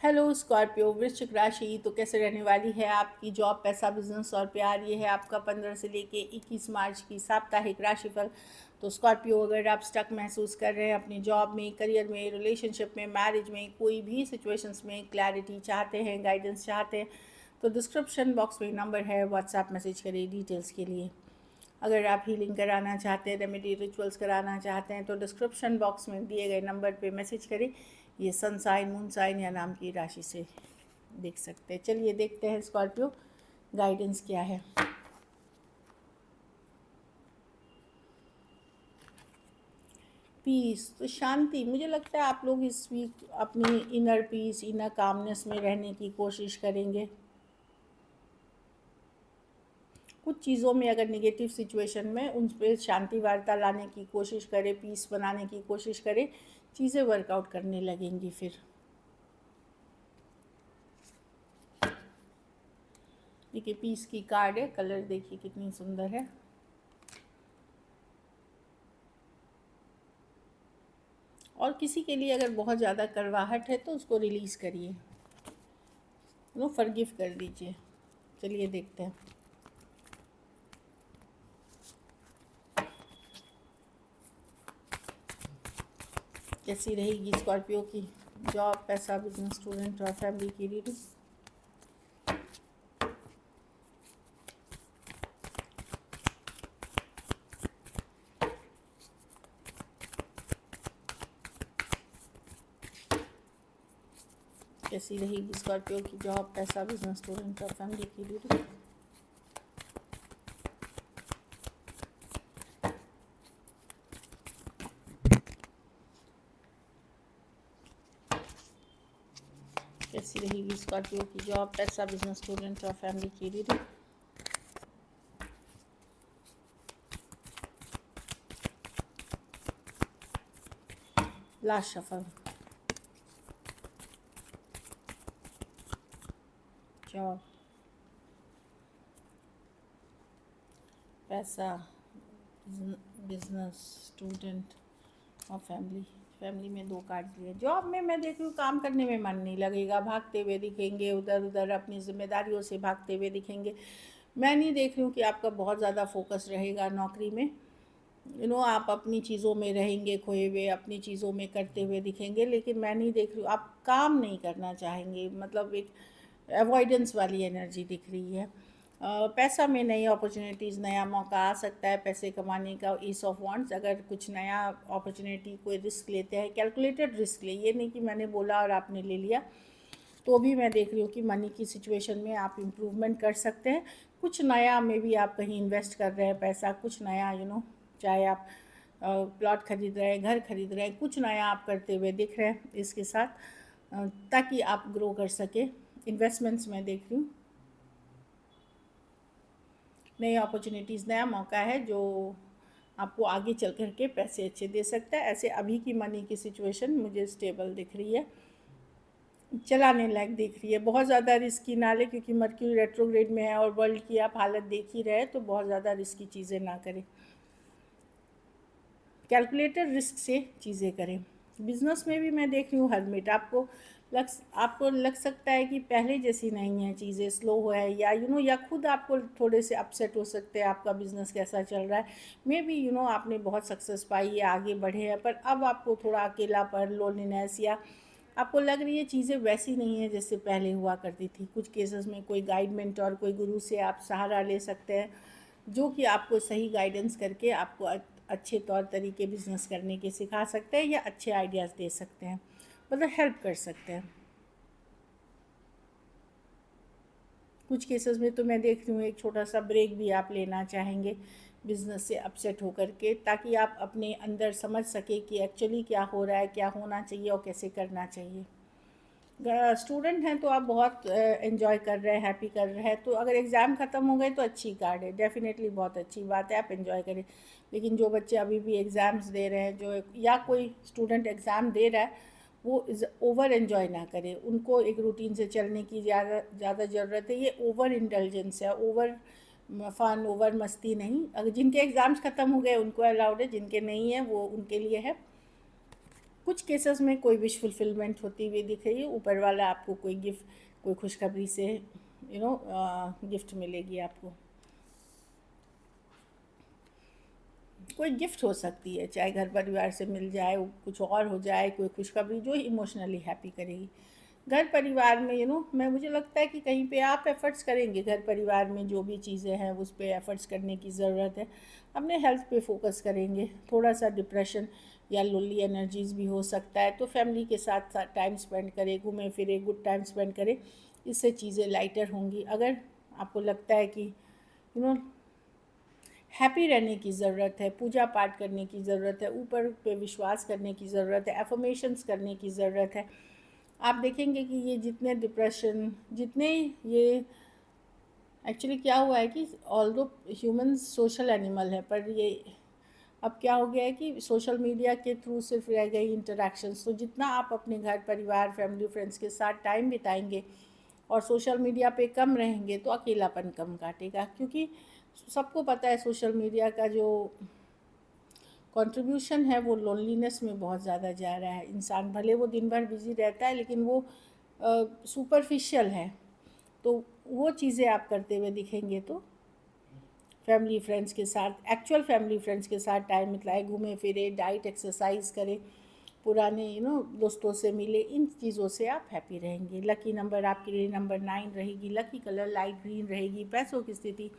Hello Scorpio वृश्चिक राशि। तो कैसे रहने वाली है आपकी जॉब, पैसा, बिजनेस और प्यार। ये है आपका 15 से लेके 21 मार्च की साप्ताहिक राशिफल। तो स्कॉर्पियो, अगर आप स्टक महसूस कर रहे हैं अपनी जॉब में, करियर में, रिलेशनशिप में, मैरिज में, कोई भी सिचुएशंस में क्लैरिटी चाहते हैं, गाइडेंस चाहते हैं, तो डिस्क्रिप्शन बॉक्स में नंबर है, व्हाट्सएप मैसेज करिए डिटेल्स के लिए। अगर आप हीलिंग कराना चाहते हैं, रेमेडी रिचुअल्स कराना चाहते हैं, तो डिस्क्रिप्शन बॉक्स में दिए गए नंबर पे मैसेज करें। ये सन साइन, मून साइन या नाम की राशि से देख सकते हैं। चलिए देखते हैं स्कॉर्पियो गाइडेंस क्या है। पीस, तो शांति। मुझे लगता है आप लोग इस वीक अपनी इनर पीस, इनर कामनेस में रहने की कोशिश करेंगे। कुछ चीज़ों में अगर निगेटिव सिचुएशन में उन पर शांति वार्ता लाने की कोशिश करें, पीस बनाने की कोशिश करें, चीज़ें वर्कआउट करने लगेंगी। फिर देखिए पीस की कार्ड है, कलर देखिए कितनी सुंदर है। और किसी के लिए अगर बहुत ज़्यादा करवाहट है तो उसको रिलीज़ करिए, फॉरगिव कर दीजिए। चलिए देखते हैं। कैसी रहेगी स्कॉर्पियो की जॉब, पैसा, बिजनेस, स्टूडेंट और फैमिली की रीडिंग। कैसी रहेगी स्कॉर्पियो की जॉब, पैसा, बिजनेस, स्टूडेंट और फैमिली की रीडिंग। कैसी रहेगी स्कॉर्पियो की जॉब, पैसा, बिजनेस, स्टूडेंट और फैमिली की रीडिंग। Last shuffle. जॉब, पैसा, बिजनेस, स्टूडेंट और फैमिली। फैमिली में 2 कार्ड लिए। जॉब में मैं देख रही हूँ काम करने में मन नहीं लगेगा, भागते हुए दिखेंगे, उधर उधर अपनी जिम्मेदारियों से भागते हुए दिखेंगे। मैं नहीं देख रही हूँ कि आपका बहुत ज़्यादा फोकस रहेगा नौकरी में। आप अपनी चीज़ों में रहेंगे खोए हुए, अपनी चीज़ों में करते हुए दिखेंगे, लेकिन मैं नहीं देख रही हूँ आप काम नहीं करना चाहेंगे। मतलब एक अवॉइडेंस वाली एनर्जी दिख रही है। पैसा में नई अपॉर्चुनिटीज़, नया मौका आ सकता है पैसे कमाने का। ईस ऑफ वांड्स, अगर कुछ नया अपॉर्चुनिटी, कोई रिस्क लेते हैं, कैलकुलेटेड रिस्क ले, ये नहीं कि मैंने बोला और आपने ले लिया। तो भी मैं देख रही हूँ कि मनी की सिचुएशन में आप इम्प्रूवमेंट कर सकते हैं। कुछ नया में भी आप कहीं इन्वेस्ट कर रहे हैं पैसा, कुछ नया चाहे आप प्लॉट खरीद रहे हैं, घर खरीद रहे हैं, कुछ नया आप करते हुए दिख रहे हैं इसके साथ, ताकि आप ग्रो कर सके। इन्वेस्टमेंट्स में देख रही हूँ, नई अपॉर्चुनिटीज़, नया मौका है जो आपको आगे चल कर के पैसे अच्छे दे सकता है। ऐसे अभी की मनी की सिचुएशन मुझे स्टेबल दिख रही है, चलाने लायक दिख रही है। बहुत ज़्यादा रिस्की ना ले, क्योंकि मर्क्यूरी रेट्रोग्रेड में है और वर्ल्ड की आप हालत देख ही रहे, तो बहुत ज़्यादा रिस्की चीज़ें ना करें, कैलकुलेटेड रिस्क से चीज़ें करें। बिज़नेस में भी मैं देख रही हूँ हरमिट। आपको लग सकता है कि पहले जैसी नहीं है चीज़ें, स्लो है, या या खुद आपको थोड़े से अपसेट हो सकते हैं आपका बिज़नेस कैसा चल रहा है। मे बी आपने बहुत सक्सेस पाई है, आगे बढ़े हैं, पर अब आपको थोड़ा अकेलापन, लोनलीनेस, या आपको लग रही है चीज़ें वैसी नहीं है जैसे पहले हुआ करती थी। कुछ केसेस में कोई गाइडमेंट और कोई गुरु से आप सहारा ले सकते हैं, जो कि आपको सही गाइडेंस करके आपको अच्छे तौर तरीके बिज़नेस करने के सिखा सकते हैं, या अच्छे आइडियाज़ दे सकते हैं, मतलब हेल्प कर सकते हैं। कुछ केसेस में तो मैं देख रही हूँ एक छोटा सा ब्रेक भी आप लेना चाहेंगे बिज़नेस से अपसेट होकर के, ताकि आप अपने अंदर समझ सके कि एक्चुअली क्या हो रहा है, क्या होना चाहिए और कैसे करना चाहिए। स्टूडेंट हैं तो आप बहुत एंजॉय कर रहे हैं, हैप्पी कर रहे हैं। तो अगर एग्ज़ाम ख़त्म हो गए तो अच्छी कार्ड है, डेफिनेटली बहुत अच्छी बात है, आप एंजॉय करें। लेकिन जो बच्चे अभी भी एग्ज़ाम्स दे रहे हैं, या कोई स्टूडेंट एग्ज़ाम दे रहा है, वो ओवर एंजॉय ना करें। उनको एक रूटीन से चलने की ज़्यादा ज़रूरत है। ये ओवर इंटेलिजेंस है, ओवर फन, ओवर मस्ती नहीं। अगर जिनके एग्ज़ाम्स ख़त्म हो गए उनको अलाउड है, जिनके नहीं है वो उनके लिए है। कुछ केसेस में कोई विश फुलफिलमेंट होती हुई दिख रही है, ऊपर वाला आपको कोई गिफ्ट, कोई खुशखबरी से गिफ्ट मिलेगी आपको, कोई गिफ्ट हो सकती है, चाहे घर परिवार से मिल जाए, कुछ और हो जाए, कोई खुशखबरी जो इमोशनली हैप्पी करेगी। घर परिवार में मैं मुझे लगता है कि कहीं पे आप एफ़र्ट्स करेंगे, घर परिवार में जो भी चीज़ें हैं उस पे एफ़र्ट्स करने की ज़रूरत है। अपने हेल्थ पे फोकस करेंगे, थोड़ा सा डिप्रेशन या लोनली एनर्जीज़ भी हो सकता है, तो फैमिली के साथ साथ टाइम स्पेंड करें, घूमें फिरें, गुड टाइम स्पेंड करें, इससे चीज़ें लाइटर होंगी। अगर आपको लगता है कि यू नो हैप्पी रहने की ज़रूरत है, पूजा पाठ करने की ज़रूरत है, ऊपर पे विश्वास करने की ज़रूरत है, एफर्मेशंस करने की ज़रूरत है, आप देखेंगे कि ये जितने डिप्रेशन, जितने ये एक्चुअली क्या हुआ है कि ऑल्दो ह्यूमंस सोशल एनिमल है, पर ये अब क्या हो गया है कि सोशल मीडिया के थ्रू सिर्फ रह गई इंटरेक्शंस। तो जितना आप अपने घर परिवार फैमिली फ्रेंड्स के साथ टाइम बिताएंगे और सोशल मीडिया पे कम रहेंगे तो अकेलापन कम काटेगा, क्योंकि सबको पता है सोशल मीडिया का जो कंट्रीब्यूशन है वो लोनलीनेस में बहुत ज़्यादा जा रहा है। इंसान भले वो दिन भर बिजी रहता है लेकिन वो सुपरफिशियल है, तो वो चीज़ें आप करते हुए दिखेंगे तो फैमिली फ्रेंड्स के साथ, एक्चुअल फैमिली फ्रेंड्स के साथ टाइम बिताएं, घूमें फिरे, डाइट एक्सरसाइज करें, पुराने दोस्तों से मिले, इन चीज़ों से आप हैप्पी रहेंगे। लकी नंबर आपके लिए नंबर 9 रहेगी, लकी कलर लाइट ग्रीन रहेगी। पैसों की स्थिति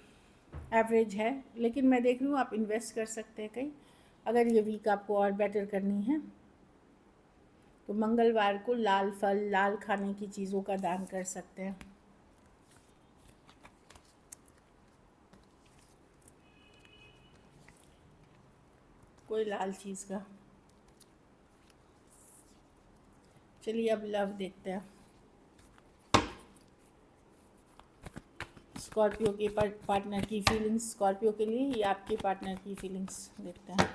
एवरेज है, लेकिन मैं देख रही हूँ आप इन्वेस्ट कर सकते हैं कहीं, अगर ये वीक आपको और बेटर करनी है तो मंगलवार को लाल फल, लाल खाने की चीज़ों का दान कर सकते हैं। कोई लाल चीज़ का। चलिए अब लव देखते हैं। स्कॉर्पियो के पार्टनर की फीलिंग्स, स्कॉर्पियो के लिए या आपके पार्टनर की फीलिंग्स देखते हैं।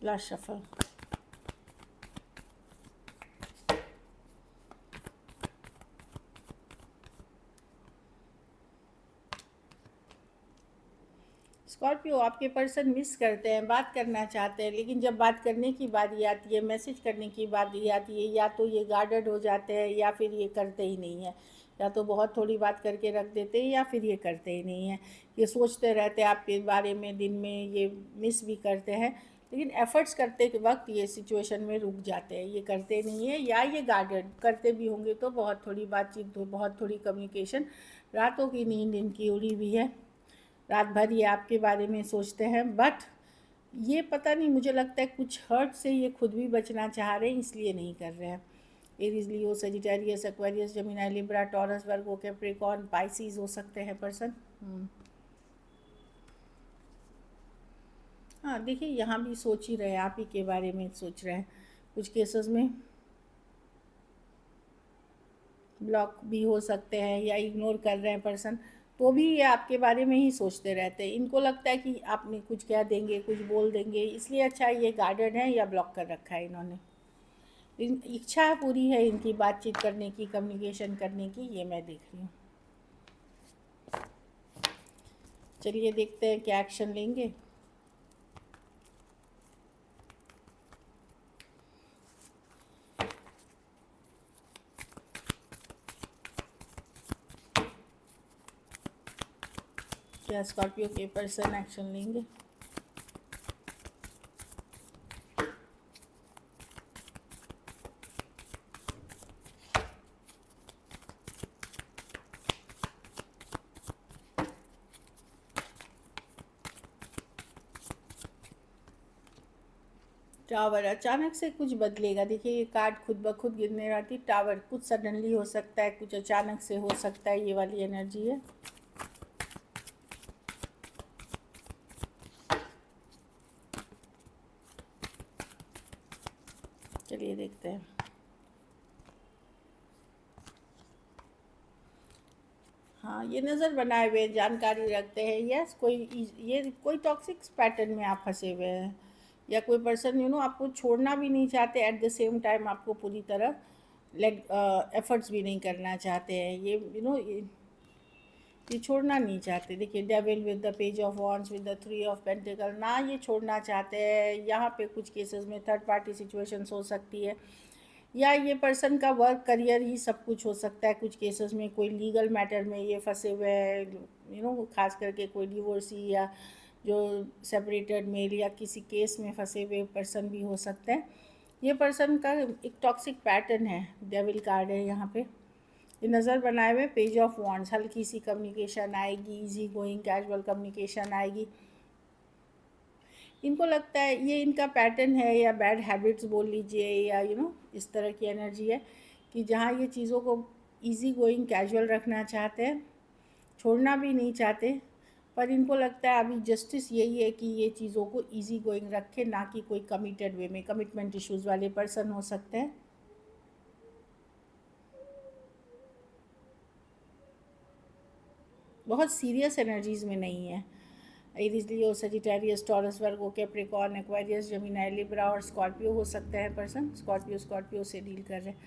Last shuffle. स्कॉर्पियो, आपके पर्सन मिस करते हैं, बात करना चाहते हैं, लेकिन जब बात करने की बारी आती है, मैसेज करने की बारी आती है, या तो ये गार्डेड हो जाते हैं या फिर ये करते ही नहीं है, या तो बहुत थोड़ी बात करके रख देते हैं या फिर ये करते ही नहीं है। ये सोचते रहते हैं आपके बारे में, दिन में ये मिस भी करते हैं, लेकिन एफ़र्ट्स करते के वक्त ये सिचुएशन में रुक जाते हैं, ये करते नहीं है, या ये गार्डेड करते भी होंगे तो बहुत थोड़ी बातचीत, बहुत थोड़ी कम्युनिकेशन। रातों की नींद इनकी उड़ी हुई है, रात भर ये आपके बारे में सोचते हैं, बट ये पता नहीं, मुझे लगता है कुछ हर्ट से ये खुद भी बचना चाह रहे हैं, इसलिए नहीं कर रहे हैं। Aries, Leo, Sagittarius, Aquarius, Gemini, Libra, Taurus, Virgo, Capricorn, Pisces हो सकते हैं पर्सन। हाँ देखिए, यहाँ भी सोच ही रहे हैं, आप ही के बारे में सोच रहे हैं। कुछ केसेस में ब्लॉक भी हो सकते हैं या इग्नोर कर रहे हैं पर्सन, तो भी ये आपके बारे में ही सोचते रहते हैं। इनको लगता है कि आपने कुछ कह देंगे, कुछ बोल देंगे, इसलिए अच्छा ये गार्डेड है या ब्लॉक कर रखा है इन्होंने। इच्छा पूरी है इनकी बातचीत करने की, कम्युनिकेशन करने की, ये मैं देख रही हूँ। चलिए देखते हैं क्या एक्शन लेंगे। क्या स्कॉर्पियो के पर्सन एक्शन लेंगे। टावर, अचानक से कुछ बदलेगा। देखिए ये कार्ड खुद ब खुद गिरने रहती। टावर, कुछ सडनली हो सकता है, कुछ अचानक से हो सकता है, ये वाली एनर्जी है। चलिए देखते हैं। हाँ, ये नज़र बनाए हुए जानकारी रखते हैं। यस, ये कोई टॉक्सिक पैटर्न में आप फंसे हुए हैं, या कोई पर्सन आपको छोड़ना भी नहीं चाहते, एट द सेम टाइम आपको पूरी तरह एफर्ट्स भी नहीं करना चाहते हैं। ये छोड़ना नहीं चाहते। देखिए, devil with the page of wands with the 3 of pentacle, ना ये छोड़ना चाहते हैं। यहाँ पे कुछ केसेस में थर्ड पार्टी सिचुएशंस हो सकती है, या ये पर्सन का वर्क करियर ही सब कुछ हो सकता है। कुछ केसेस में कोई लीगल मैटर में ये फंसे हुए हैं, खास करके कोई डिवोर्सी या जो सेपरेटेड मेल या किसी केस में फंसे हुए पर्सन भी हो सकते हैं। ये पर्सन का एक टॉक्सिक पैटर्न है। डेविल कार्ड है यहाँ पे। ये नज़र बनाए हुए पेज ऑफ वॉन्ड्स, हल्की सी कम्युनिकेशन आएगी, इजी गोइंग कैजुअल कम्युनिकेशन आएगी। इनको लगता है ये इनका पैटर्न है, या बैड हैबिट्स बोल लीजिए, या इस तरह की एनर्जी है कि जहाँ ये चीज़ों को इजी गोइंग कैजुअल रखना चाहते हैं, छोड़ना भी नहीं चाहते, पर इनको लगता है अभी जस्टिस यही है कि ये चीज़ों को इजी गोइंग रखे, ना कि कोई कमिटेड वे में। कमिटमेंट इश्यूज़ वाले पर्सन हो सकते हैं। बहुत सीरियस एनर्जीज़ में नहीं है। Aries, Leo, Sagittarius, taurus, Virgo, Capricorn, Aquarius, Gemini, Libra और स्कॉर्पियो हो सकते हैं पर्सन। स्कॉर्पियो से डील कर रहे हैं,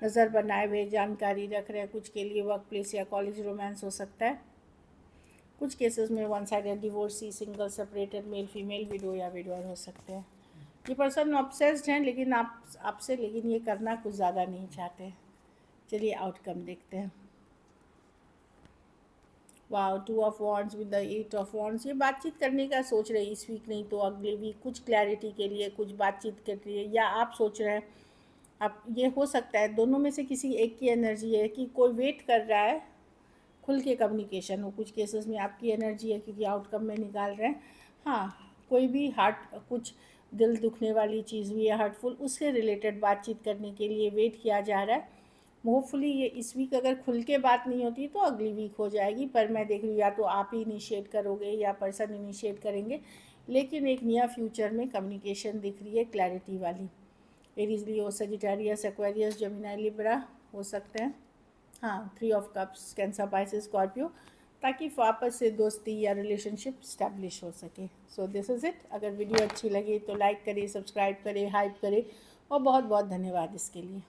नज़र बनाए हुए जानकारी रख रहे हैं। कुछ के लिए वर्क प्लेस या कॉलेज रोमांस हो सकता है। कुछ केसेस में one sided divorcee, single, separated, male female, window या विडोअर हो सकते हैं। ये पर्सन ऑब्सेस्ड हैं, लेकिन आपसे लेकिन ये करना कुछ ज़्यादा नहीं चाहते। चलिए आउटकम देखते हैं। Wow, 2 of wands with the 8 of wands. ये बातचीत करने का सोच रहे हैं इस वीक, नहीं तो अगले वीक, कुछ क्लैरिटी के लिए, कुछ बातचीत के लिए, या आप सोच रहे हैं। आप, ये हो सकता है दोनों में से किसी एक की एनर्जी है कि कोई वेट कर रहा है खुल के कम्युनिकेशन हो। कुछ केसेस में आपकी एनर्जी है क्योंकि आउटकम में निकाल रहे हैं। हाँ, कोई भी कुछ दिल दुखने वाली चीज़ भी है, हर्टफुल, उससे रिलेटेड बातचीत करने के लिए वेट किया जा रहा है। होपफुली ये इस वीक अगर खुल के बात नहीं होती तो अगली वीक हो जाएगी, पर मैं देख रही हूँ या तो आप ही इनिशिएट करोगे या पर्सन इनिशिएट करेंगे, लेकिन एक नियर फ्यूचर में कम्युनिकेशन दिख रही है क्लैरिटी वाली। Aries, Leo, Sagittarius, Aquarius, Gemini, Libra हो सकते हैं। हाँ, 3 of cups, cancer, Pisces, Scorpio, ताकि वापस से दोस्ती या रिलेशनशिप स्टैब्लिश हो सके। So this is it. अगर वीडियो अच्छी लगी तो लाइक करें, सब्सक्राइब करें, हाइप करें, और बहुत बहुत धन्यवाद इसके लिए।